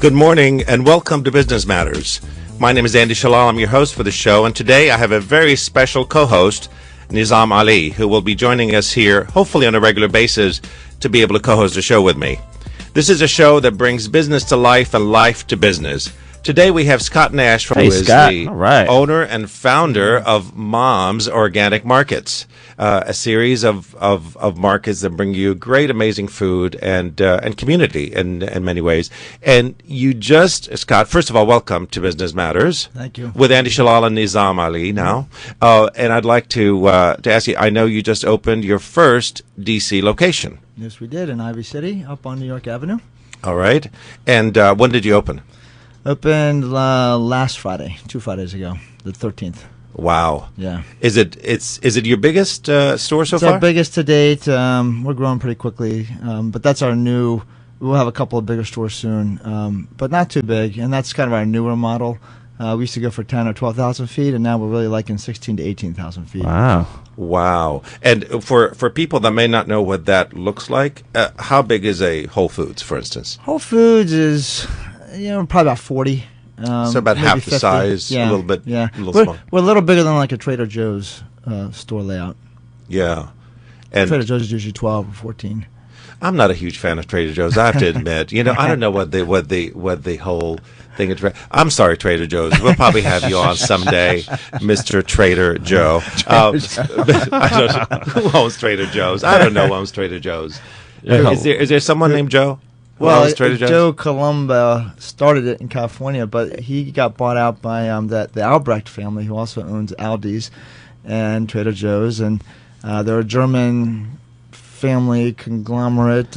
Good morning and welcome to Business Matters. My name is Andy Shalal. I'm your host for the show, and today I have a very special co-host, Nizam Ali, who will be joining us here, hopefully on a regular basis, to be able to co-host the show with me. This is a show that brings business to life and life to business. Today we have Scott Nash, who is the owner and founder of Mom's Organic Markets, a series of markets that bring you great, amazing food and community in many ways. And you just, Scott, first of all, welcome to Business Matters. Thank you. With Andy Shalal and Nizam Ali now. And I'd like to ask you, I know you just opened your first DC location. Yes, we did, in Ivy City, up on New York Avenue. All right. And when did you open? Opened last Friday, 2 Fridays ago, the 13th. Wow. Yeah. Is it your biggest store so far? It's our biggest to date. We're growing pretty quickly, but that's our new. We'll have a couple of bigger stores soon, but not too big, and that's kind of our newer model. We used to go for 10 or 12,000 feet, and now we're really liking 16 to 18,000 feet. Wow. And for people that may not know what that looks like, how big is a Whole Foods, for instance? Whole Foods is, probably about 40. So about half 50. the size, yeah. a little bit, yeah. A little we're, small. We're a little bigger than like a Trader Joe's store layout. Yeah. And Trader Joe's is usually 12 or 14. I'm not a huge fan of Trader Joe's, I have to admit. I don't know what the whole thing is. I'm sorry, Trader Joe's. We'll probably have you on someday, Mr. Trader Joe. I don't know. Who owns Trader Joe's? I don't know who owns Trader Joe's. Is there someone named Joe? Well, Joe Columba started it in California, but he got bought out by the Albrecht family, who also owns Aldi's and Trader Joe's, and they're a German family conglomerate,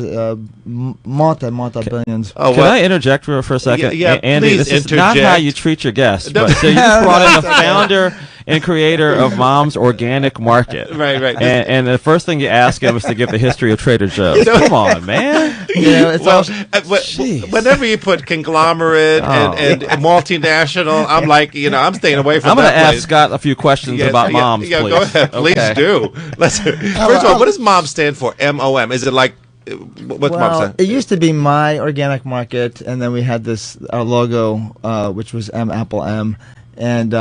multi-billions. Can I interject for a second? Yeah, Andy, this is not how you treat your guests. But, so you just brought in the founder and creator of Mom's Organic Market. Right. And the first thing you ask him is to give the history of Trader Joe's. Come on, man. Whenever you put conglomerate and multinational, I'm like, I'm staying away from that. I'm going to ask Scott a few questions about Mom's, please. Go ahead. Please do. First of all, what does Mom stand for? M-O-M. Is it like, what's Mom stand? It used to be My Organic Market, and then we had our logo, which was Apple M, and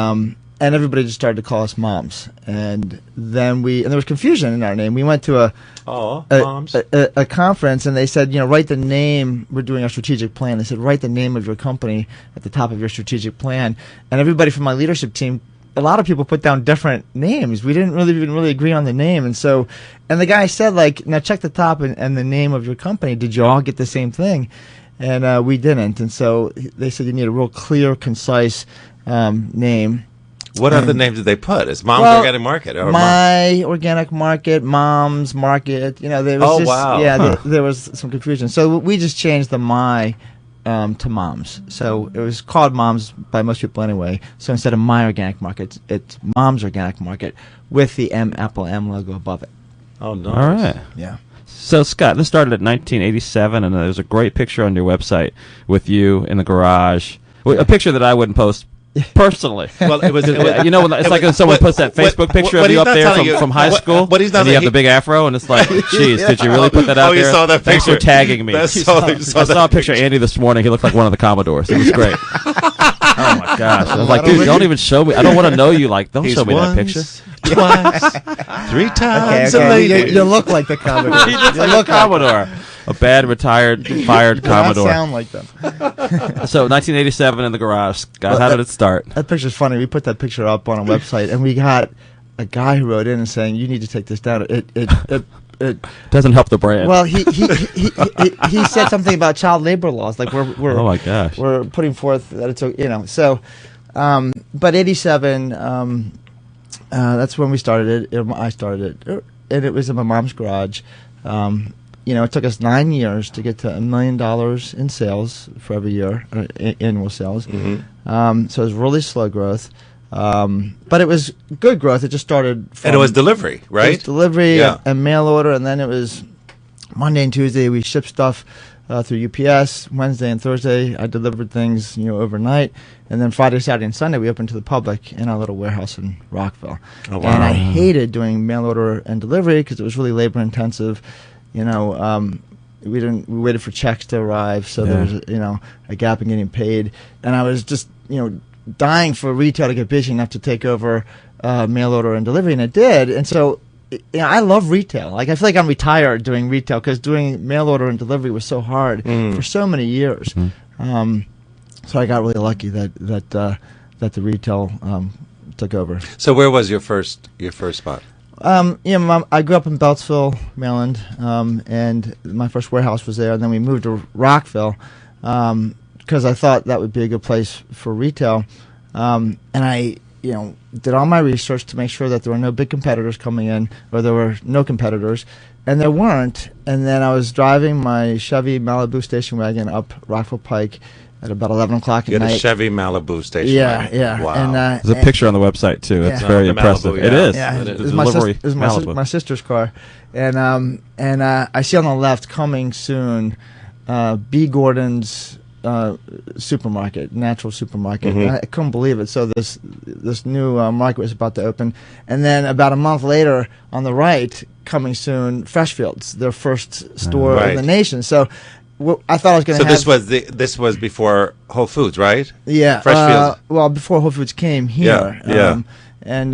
everybody just started to call us Moms. And then there was confusion in our name. We went to a conference, and they said, write the name. We're doing our strategic plan. They said, write the name of your company at the top of your strategic plan. And everybody from my leadership team, a lot of people put down different names. We didn't really agree on the name. And the guy said, now check the top and the name of your company. Did you all get the same thing? And we didn't. And so they said you need a real clear, concise name. What other names did they put? Is Mom's Organic Market? Or My Organic Market, Mom's Market. There was there was some confusion. So we just changed the My to Mom's. So it was called Mom's by most people anyway. So instead of My Organic Market, it's Mom's Organic Market with the Apple M logo above it. Oh, nice. All right. Yeah. So, Scott, this started in 1987, and there's a great picture on your website with you in the garage. A picture that I wouldn't post personally. Well, it was it's like when someone puts that Facebook picture of you up there from high school, and you have the big afro, and it's like, geez, did you really put that out there? You saw that picture. Thanks for tagging me. I saw a picture of Andy this morning. He looked like one of the Commodores. It was great. Oh, my gosh. I was like, dude, don't even show me. I don't want to know you. Don't show me that picture. Twice, 3 times okay. You look like the Commodore. He looks like a Commodore. A bad, fired Commodore. Not sound like them. So, 1987 in the garage. Scott, how did it start? That picture's funny. We put that picture up on a website, and we got a guy who wrote in and saying, "You need to take this down. It doesn't help the brand." Well, he said something about child labor laws. Like we're oh my gosh, we're putting forth that it's so. But 87. That's when we started it. I started it, and it was in my mom's garage. It took us 9 years to get to $1 million in sales for every year, annual sales. Mm-hmm. So it was really slow growth. But it was good growth. It just started and it was delivery, right? It was delivery and mail order, and then it was Monday and Tuesday we shipped stuff through UPS. Wednesday and Thursday I delivered things overnight, and then Friday, Saturday, and Sunday we opened to the public in our little warehouse in Rockville. Oh, wow. And I hated doing mail order and delivery because it was really labor intensive. We waited for checks to arrive, so there was a gap in getting paid, and I was just dying for retail to get busy enough to take over mail order and delivery, and it did. And so I love retail. Like, I feel like I'm retired doing retail because doing mail order and delivery was so hard for so many years. So I got really lucky that the retail took over. So where was your first spot? I grew up in Beltsville, Maryland, and my first warehouse was there. And then we moved to Rockville because I thought that would be a good place for retail. And I did all my research to make sure that there were no big competitors coming in, or there were no competitors, and there weren't. And then I was driving my Chevy Malibu station wagon up Rockville Pike at about 11 o'clock at night. You had a Chevy Malibu station wagon. Yeah. Wow. And, there's a picture on the website too. It's very impressive. Malibu, It is. Yeah, It was is. my sister's car, and I see on the left, coming soon, B. Gordon's supermarket, natural supermarket. I couldn't believe it. So this new market was about to open, and then about a month later, on the right, coming soon, Freshfields, their first store in the nation. So I thought I was going to. So this was before Whole Foods, right? Yeah. Freshfields. Well, before Whole Foods came here. Yeah. And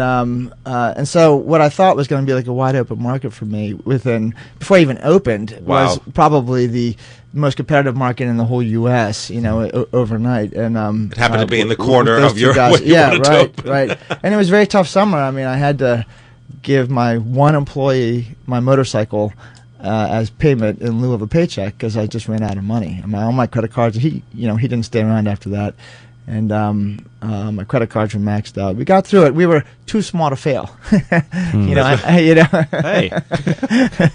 so what I thought was going to be like a wide open market for me before I even opened was probably the most competitive market in the whole U.S. Overnight, and it happened to be in the corner of your guys. Right. And it was a very tough summer. I mean, I had to give my one employee my motorcycle as payment in lieu of a paycheck because I just ran out of money. All my credit cards. He didn't stay around after that. And my credit cards were maxed out. We got through it. We were too small to fail. Hey.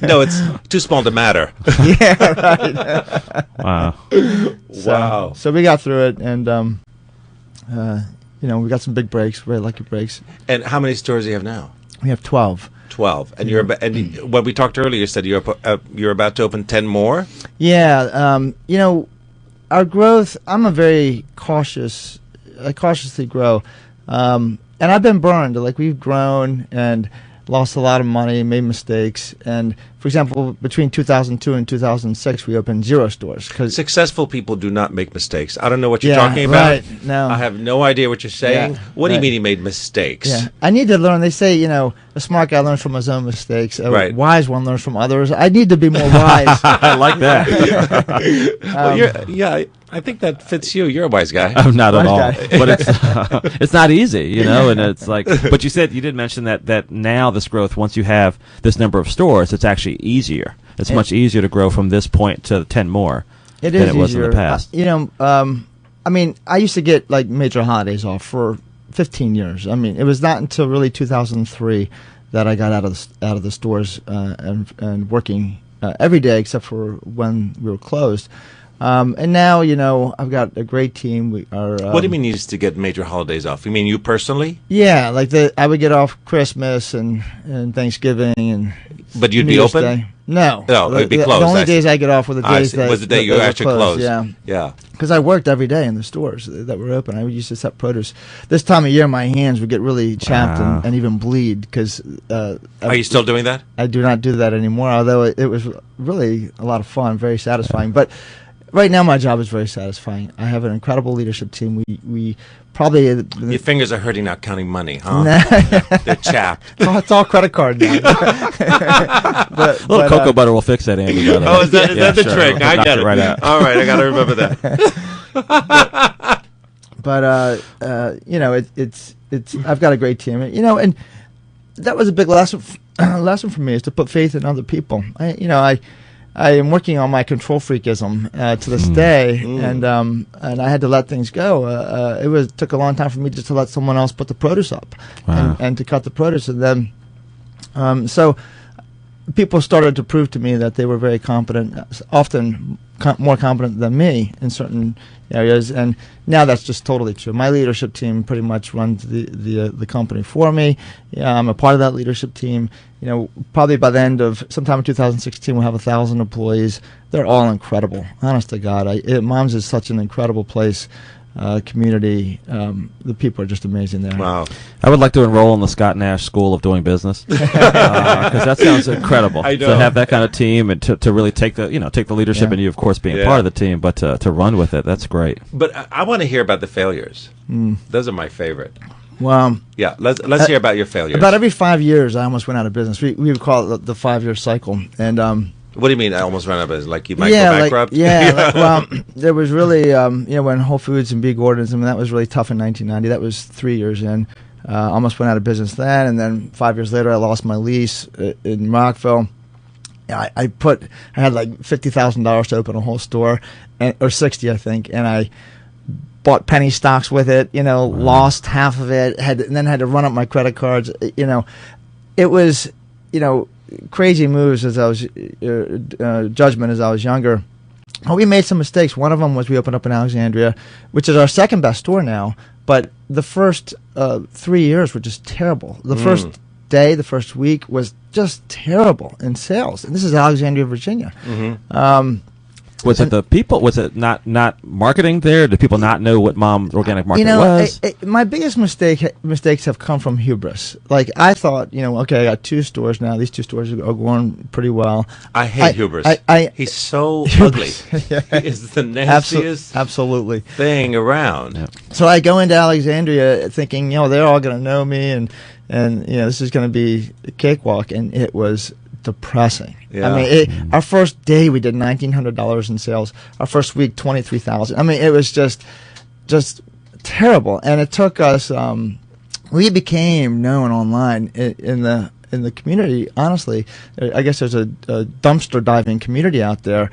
No, it's too small to matter. Yeah, right. Wow. So we got through it, and we got some big breaks, very lucky breaks. And how many stores do you have now? We have 12. 12. And when we talked earlier, you said you're about to open 10 more? Yeah. Our growth, I'm I cautiously grow. And I've been burned. Like, we've grown and lost a lot of money, made mistakes. And, for example, between 2002 and 2006, we opened 0 stores. Successful people do not make mistakes. I don't know what you're talking about. Right. No. I have no idea what you're saying. What do you mean he made mistakes? Yeah. I need to learn. They say, a smart guy learns from his own mistakes. A wise one learns from others. I need to be more wise. I like that. Well, I think that fits you. You're a wise guy. I'm not at all. But it's not easy, and it's like, but you did mention that now this growth, once you have this number of stores, it's actually easier. It's much easier to grow from this point to 10 more than it was in the past. I used to get like major holidays off for 15 years. I mean, it was not until really 2003 that I got out of the stores and working every day except for when we were closed. And now, I've got a great team. What do you mean you used to get major holidays off? You mean you personally? Yeah, like I would get off Christmas and Thanksgiving and. But you'd New be Year's open? Day. No, it'd be closed. The only days I get off were the days that was the day you actually closed. Yeah. Because I worked every day in the stores that were open. I used to set produce. This time of year, my hands would get really chapped and even bleed. Because are you still doing that? I do not do that anymore. Although it was really a lot of fun, very satisfying. But right now, my job is very satisfying. I have an incredible leadership team. We probably your fingers are hurting now counting money, huh? They're chapped. It's all credit card now. A little cocoa butter will fix that, Andy. Oh, is that the trick? I get it. Right out. All right, I got to remember that. But it's I've got a great team, and that was a big lesson for me, is to put faith in other people. I am working on my control freakism to this day, and I had to let things go. It took a long time for me just to let someone else put the produce up and to cut the produce, and then so people started to prove to me that they were very competent, often more competent than me in certain areas, and now that's just totally true. My leadership team pretty much runs the company for me. I'm a part of that leadership team. Probably by the end of sometime in 2016, we'll have 1,000 employees. They're all incredible. Honest to God, Mom's is such an incredible place. community. The people are just amazing there. Wow. I would like to enroll in the Scott Nash School of Doing Business because that sounds incredible. I know. To have that kind of team and to really take the leadership, Yeah. and you of course being Yeah. part of the team, but to run with it, that's great. But I want to hear about the failures. Those are my favorite. Well, Yeah, let's hear about your failures. about every 5 years, I almost went out of business. We would call it the 5-year cycle, and What do you mean? I almost ran out of business. Like you might yeah, go bankrupt? well, there was really, when Whole Foods and B. Gordon's, I mean, that was really tough in 1990. That was 3 years in. Almost went out of business then, and then 5 years later, I lost my lease in Rockville. I had like $50,000 to open a whole store, or 60, I think, and I bought penny stocks with it. Lost half of it. And then had to run up my credit cards. It was, crazy moves as I was judgment as I was younger. Well, we made some mistakes. One of them was we opened up in Alexandria, which is our second best store now. But the first 3 years were just terrible. The first day, the first week was just terrible in sales. And this is Alexandria, Virginia. Was it the people? Was it not marketing there? Did people not know what Mom's Organic Market was? My biggest mistakes have come from hubris. Like, I thought, okay, I got 2 stores now. These 2 stores are going pretty well. I hate hubris. He's so Hubris. ugly. He is the nastiest Absolutely. thing around. Yeah. So I go into Alexandria thinking, they're all going to know me, and this is going to be a cakewalk, and it was depressing. Yeah. I mean, our first day we did $1,900 in sales. Our first week, $23,000. I mean, it was just terrible, and it took us. We became known online in the community. Honestly, I guess there's a dumpster diving community out there.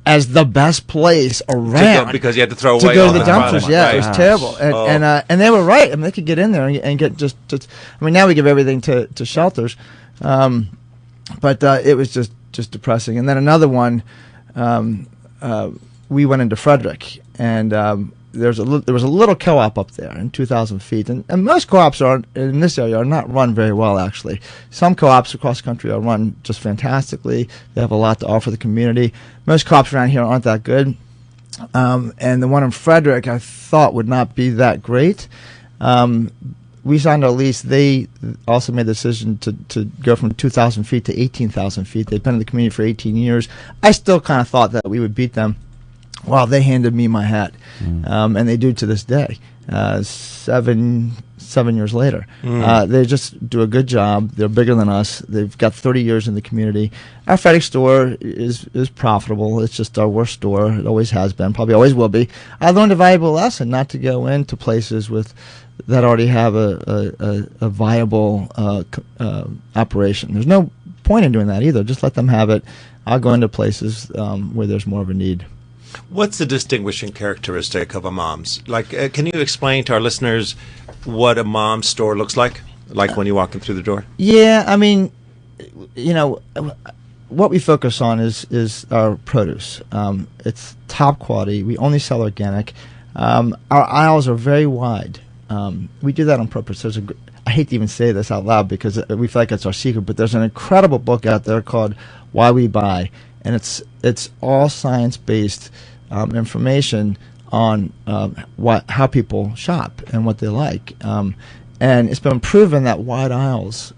As the best place around, because you had to throw away to go all to the product. dumpsters. Yeah, Right. it was terrible, and they were right. I mean, they could get in there and get just. I mean, now we give everything to shelters, but it was just depressing. And then another one, we went into Frederick, and there was a little co-op up there in 2,000 feet, and most co-ops in this area are not run very well, actually. Some co-ops across the country are run just fantastically. They have a lot to offer the community. Most co-ops around here aren't that good, and the one in Frederick I thought would not be that great. We signed a lease. They also made the decision to go from 2,000 feet to 18,000 feet. They've been in the community for 18 years. I still kind of thought that we would beat them. Well, they handed me my hat, and they do to this day, 7 years later. They just do a good job. They're bigger than us. They've got 30 years in the community. Our FedEx store is profitable. It's just our worst store. It always has been, probably always will be. I learned a valuable lesson not to go into places that already have a viable operation. There's no point in doing that either. Just let them have it. I'll go into places where there's more of a need. What's the distinguishing characteristic of a mom's? Like, can you explain to our listeners what a mom's store looks like when you walk in through the door? Yeah, I mean, what we focus on is our produce. It's top quality. We only sell organic. Our aisles are very wide. We do that on purpose. I hate to even say this out loud because we feel like it's our secret, but there's an incredible book out there called Why We Buy, and it's all science-based information on how people shop and what they like. And it's been proven that wide aisles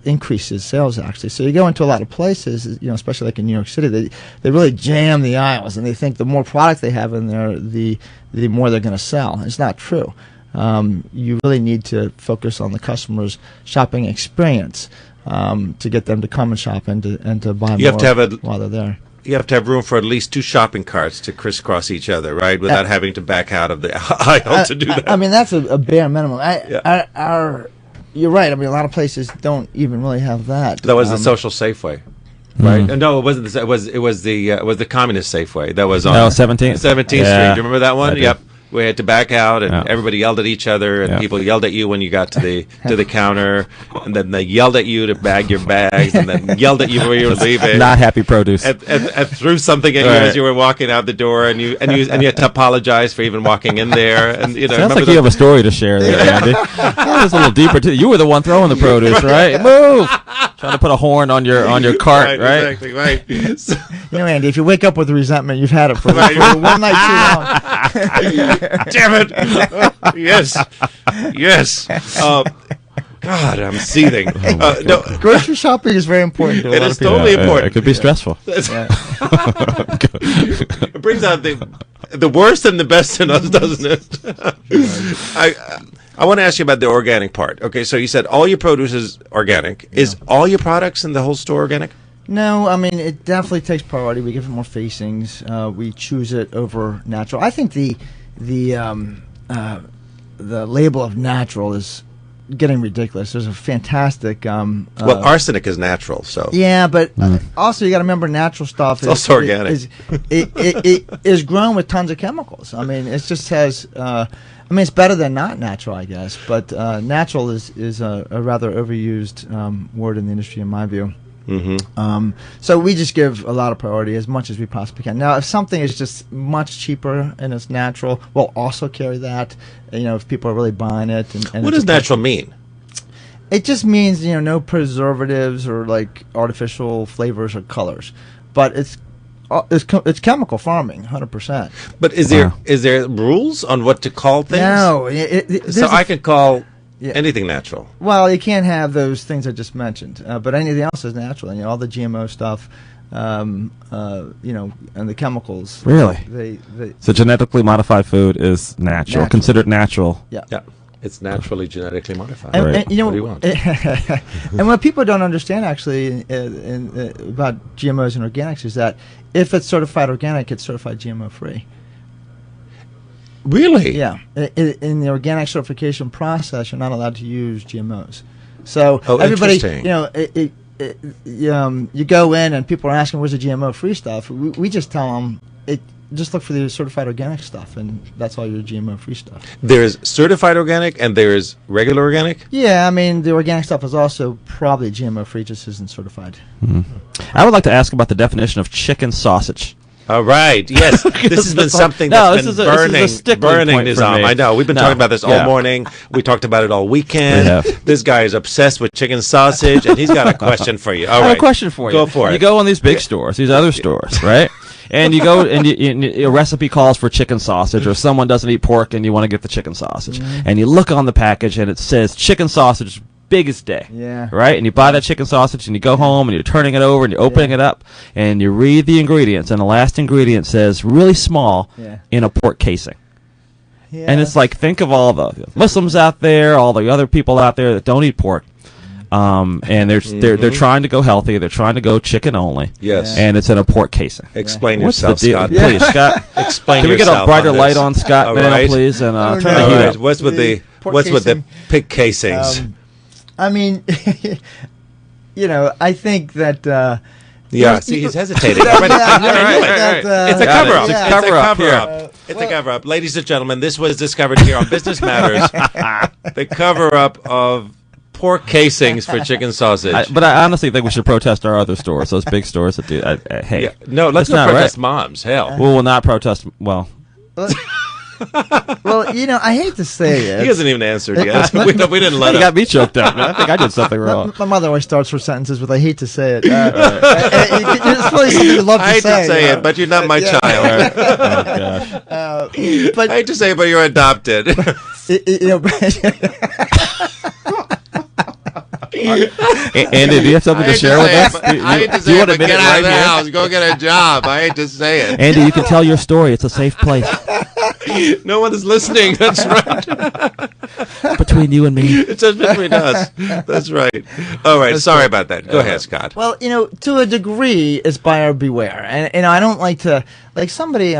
increases sales, actually. So you go into a lot of places, especially like in New York City, they really jam the aisles, and they think the more product they have in there, the more they're going to sell. It's not true. You really need to focus on the customer's shopping experience to get them to come and shop and to buy more while they're there. You have to have room for at least 2 shopping carts to crisscross each other, right? Without having to back out of the aisle to do that. I mean, that's a bare minimum. You're right. I mean, a lot of places don't even really have that. That was the social Safeway, right? No, it wasn't. It was the communist Safeway. That was on 17th 17th Street. Do you remember that one? Yep. We had to back out, and everybody yelled at each other, and people yelled at you when you got to the counter, and then they yelled at you to bag your bags, and then yelled at you when you were leaving. Not happy produce. And threw something at you as you were walking out the door, and you had to apologize for even walking in there. And sounds like you have a story to share there, Andy. It's a little deeper too. You were the one throwing the produce, right? Move. Trying to put a horn on your cart, right? Exactly, right. So, Andy, if you wake up with resentment, you've had it for one night too long. damn it! Yes. God, I'm seething. No, Grocery shopping is very important to a it lot is of people. totally important. It could be stressful. It brings out the worst and the best in us, doesn't it? I want to ask you about the organic part. Okay, so you said all your produce is organic. Is all your products in the whole store organic? No, I mean, it definitely takes priority. We give it more facings. We choose it over natural. I think the label of natural is getting ridiculous. There's a fantastic Well, arsenic is natural, so yeah, but also you got to remember natural stuff is also organic. It is grown with tons of chemicals. I mean, it just has. I mean, it's better than not natural, I guess. But natural is a rather overused word in the industry, in my view. Mm-hmm. So we just give a lot of priority as much as we possibly can. Now, if something is just much cheaper and it's natural, we'll also carry that. If people are really buying it. And What does natural mean? It just means no preservatives or like artificial flavors or colors, but it's chemical farming, 100%. But is there rules on what to call things? No, so I can call anything natural. Well, you can't have those things I just mentioned, but anything else is natural. And all the GMO stuff, and the chemicals. Really? So genetically modified food is natural. Considered natural. Yeah. It's naturally genetically modified. And, Right. and, you know, What do you want? And what people don't understand actually about GMOs and organics is that if it's certified organic, it's certified GMO free. Really? Yeah. In the organic certification process, you're not allowed to use GMOs. So everybody, interesting. you go in and people are asking, "Where's the GMO free stuff?" We just tell them just look for the certified organic stuff, and that's all your GMO free stuff. There's certified organic and there's regular organic? Yeah, I mean, the organic stuff is also probably GMO free, just isn't certified. Mm-hmm. I would like to ask about the definition of chicken sausage. All right. Yes, this has been something that's been burning Nizam. I know. We've been talking about this all morning. We talked about it all weekend. This guy is obsessed with chicken sausage, and he's got a question for you. All right. I have a question for you. Go for it. You go on these big stores, these other stores, right? And you go and a recipe calls for chicken sausage, or someone doesn't eat pork and you want to get the chicken sausage. Mm-hmm. And you look on the package and it says chicken sausage biggest day. Yeah. Right? And you buy that chicken sausage and you go home and you're turning it over and you're opening it up and you read the ingredients, and the last ingredient says really small in a pork casing. Yeah. And it's like, think of all the Muslims out there, all the other people out there that don't eat pork. And they're trying to go healthy. They're trying to go chicken only. Yes. And it's in a pork casing. Explain yourself, Scott. Please, Scott. Explain Can we get a brighter light on Scott, right. please? And turn the heat up. What's with the pig casings? I mean, I think that. See, he's hesitating. Right. It's a cover-up. Yeah. It's a cover-up. It's a cover-up. Ladies and gentlemen, this was discovered here on Business Matters. The cover-up of pork casings for chicken sausage. But I honestly think we should protest our other stores, those big stores that do. Hey, no, let's not protest moms. Hell, we will not protest. Well, I hate to say it. He hasn't even answered yet. We didn't let him. You got me choked up. Man. I think I did something wrong. My mother always starts her sentences with "I hate to say it." It's really something you love to say. I hate to say it, but you're not my child. Oh, gosh. But I hate to say it, but you're adopted. Andy, do you have something to share with us? I hate to say it, but get out of the house. Go get a job. I hate to say it. Andy, you can tell your story. It's a safe place. No one is listening. That's right. Between you and me. It's just between us. That's right. All right. Sorry about that. Go ahead, Scott. Well, to a degree, it's buyer beware. And, I don't like to, somebody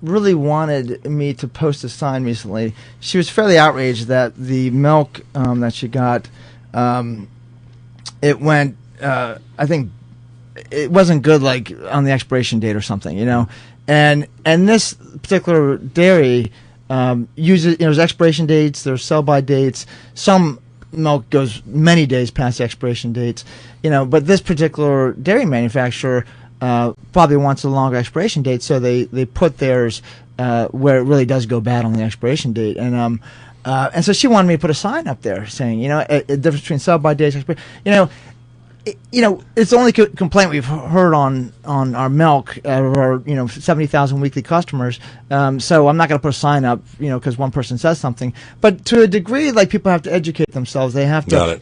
really wanted me to post a sign recently. She was fairly outraged that the milk that she got, it went, I think it wasn't good, on the expiration date or something, And this particular dairy uses, there's expiration dates, there's sell-by dates. Some milk goes many days past the expiration dates, but this particular dairy manufacturer probably wants a longer expiration date, so they put theirs where it really does go bad on the expiration date. And so she wanted me to put a sign up there saying, a difference between sell-by dates, it's the only complaint we've heard on our milk out of our 70,000 weekly customers. So I'm not going to put a sign up, because one person says something. But to a degree, like, people have to educate themselves. They have to,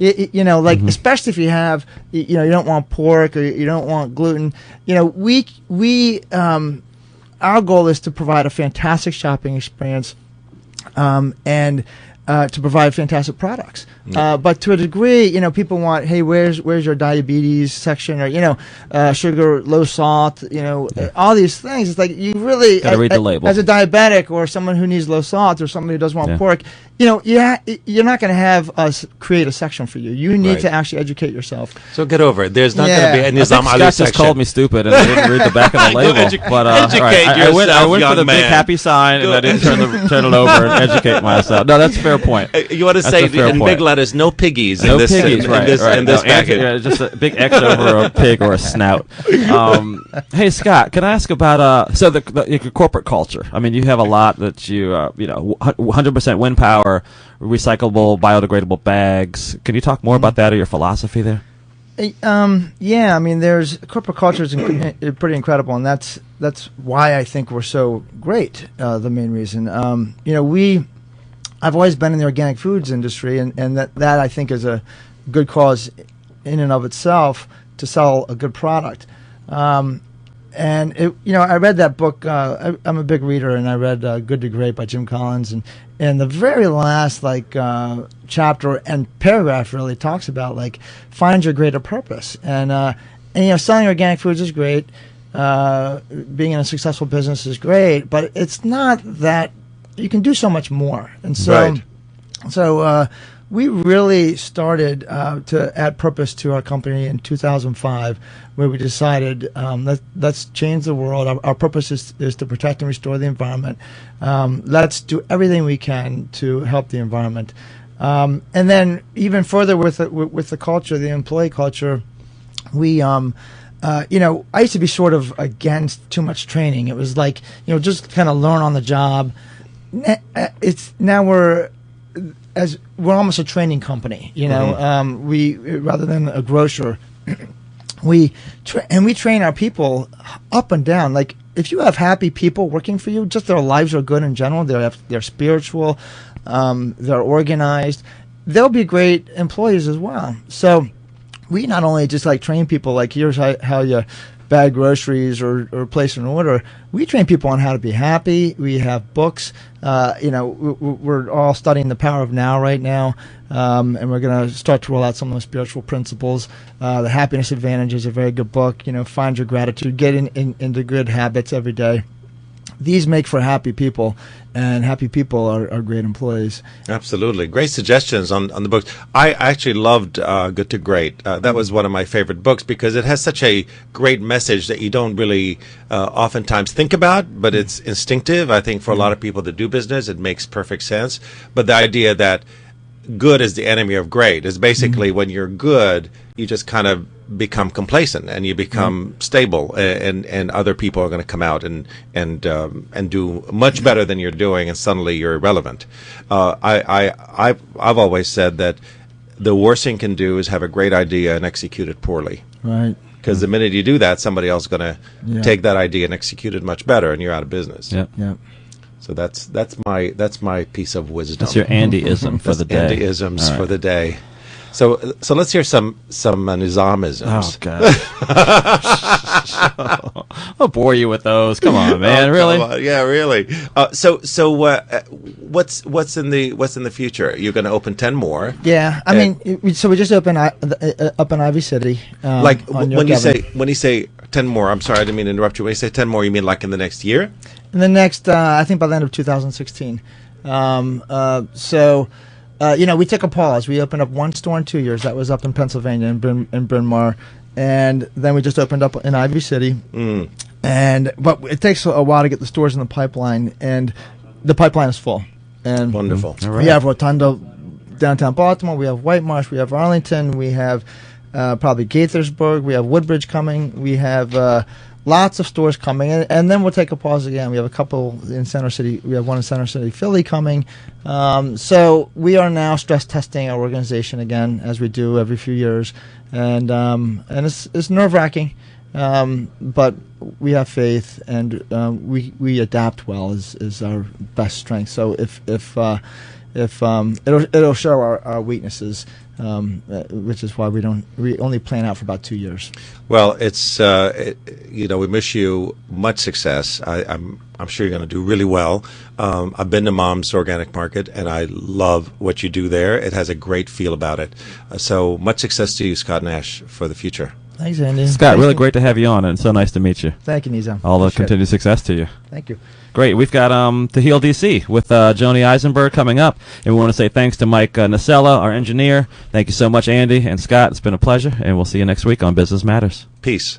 especially if you have, you don't want pork or you don't want gluten. Our goal is to provide a fantastic shopping experience, and to provide fantastic products. But to a degree, people want, hey, where's your diabetes section, or sugar, low salt, all these things. It's like, you really gotta read the label. As a diabetic or someone who needs low salt or someone who doesn't want pork. You're not going to have us create a section for you. You need to actually educate yourself. So get over it. There's not going to be a Nizam Ali Scott section. just called me stupid, and I didn't read the back of the label. But educate I yourself, went for the young big man. happy sign, and I didn't turn it over and educate myself. No, that's a fair point. You want to say in big letters, no piggies in this package. Just a big X over a pig or a snout. Hey, Scott, can I ask about your corporate culture? I mean, you have a lot that you 100% wind power, recyclable, biodegradable bags. Can you talk more about that or your philosophy there? Yeah, I mean, there's corporate culture is pretty incredible, and that's why I think we're so great. The main reason, I've always been in the organic foods industry, and that I think is a good cause in and of itself to sell a good product. And I read that book. I'm a big reader, and I read Good to Great by Jim Collins, and the very last chapter and paragraph really talks about find your greater purpose. And selling organic foods is great. Being in a successful business is great, but it's not that. You can do so much more. And so we really started to add purpose to our company in 2005, where we decided let's change the world. Our purpose is to protect and restore the environment. Let's do everything we can to help the environment. And then even further with the culture, the employee culture, we I used to be sort of against too much training. It was just kind of learn on the job. We're almost a training company, we rather than a grocer, we train our people up and down. Like, if you have happy people working for you, just their lives are good in general. They're spiritual, they're organized. They'll be great employees as well. So we not only just train people here's how you bag groceries or place an order. We train people on how to be happy. We have books. We're all studying The Power of Now right now, and we're going to start to roll out some of the spiritual principles. The Happiness Advantage is a very good book. Find your gratitude. Get into good habits every day. These make for happy people, and happy people are great employees. Absolutely. Great suggestions on the books. I actually loved Good to Great. That was one of my favorite books because it has such a great message that you don't really oftentimes think about, but it's instinctive. I think for a lot of people that do business, it makes perfect sense. But the idea that good is the enemy of great is basically when you're good, you just kind of become complacent and you become stable, and other people are going to come out and do much better than you're doing, and suddenly you're irrelevant. I've always said that the worst thing you can do is have a great idea and execute it poorly. Right. Because the minute you do that, somebody else is going to take that idea and execute it much better, and you're out of business. Yep. Yep. So that's my piece of wisdom. That's your Andy-ism for the day. Andy-isms for the day. So let's hear some Nizam-isms. Oh God! I'll bore you with those. Come on, man. Really? Yeah, really. So what's in the future? You're going to open 10 more. Yeah, I mean, so we just opened up in Ivy City. When you say 10 more, I'm sorry, I didn't mean to interrupt you. When you say 10 more, you mean in the next year? In the next, I think by the end of 2016. We took a pause. We opened up one store in 2 years. That was up in Pennsylvania, in Bryn Mawr. And then we just opened up in Ivy City. But it takes a while to get the stores in the pipeline, and the pipeline is full. And wonderful. We have Rotunda, downtown Baltimore. We have White Marsh. We have Arlington. We have probably Gaithersburg. We have Woodbridge coming. We have lots of stores coming, and then we'll take a pause again. We have a couple in Center City. We have one in Center City, Philly coming. So we are now stress testing our organization again, as we do every few years, and it's nerve-wracking, but we have faith, and we adapt well is our best strength. So if it'll show our weaknesses, which is why we only plan out for about 2 years. Well, it's we wish you much success. I'm sure you're going to do really well. I've been to Mom's Organic Market, and I love what you do there. It has a great feel about it. So much success to you, Scott Nash, for the future. Thanks, Andy. Scott, really great to have you on, and so nice to meet you. Thank you, Nizam. All the continued success to you. Thank you. Great. We've got To Heal DC with Joni Eisenberg coming up. And we want to say thanks to Mike Nacella, our engineer. Thank you so much, Andy and Scott. It's been a pleasure, and we'll see you next week on Business Matters. Peace.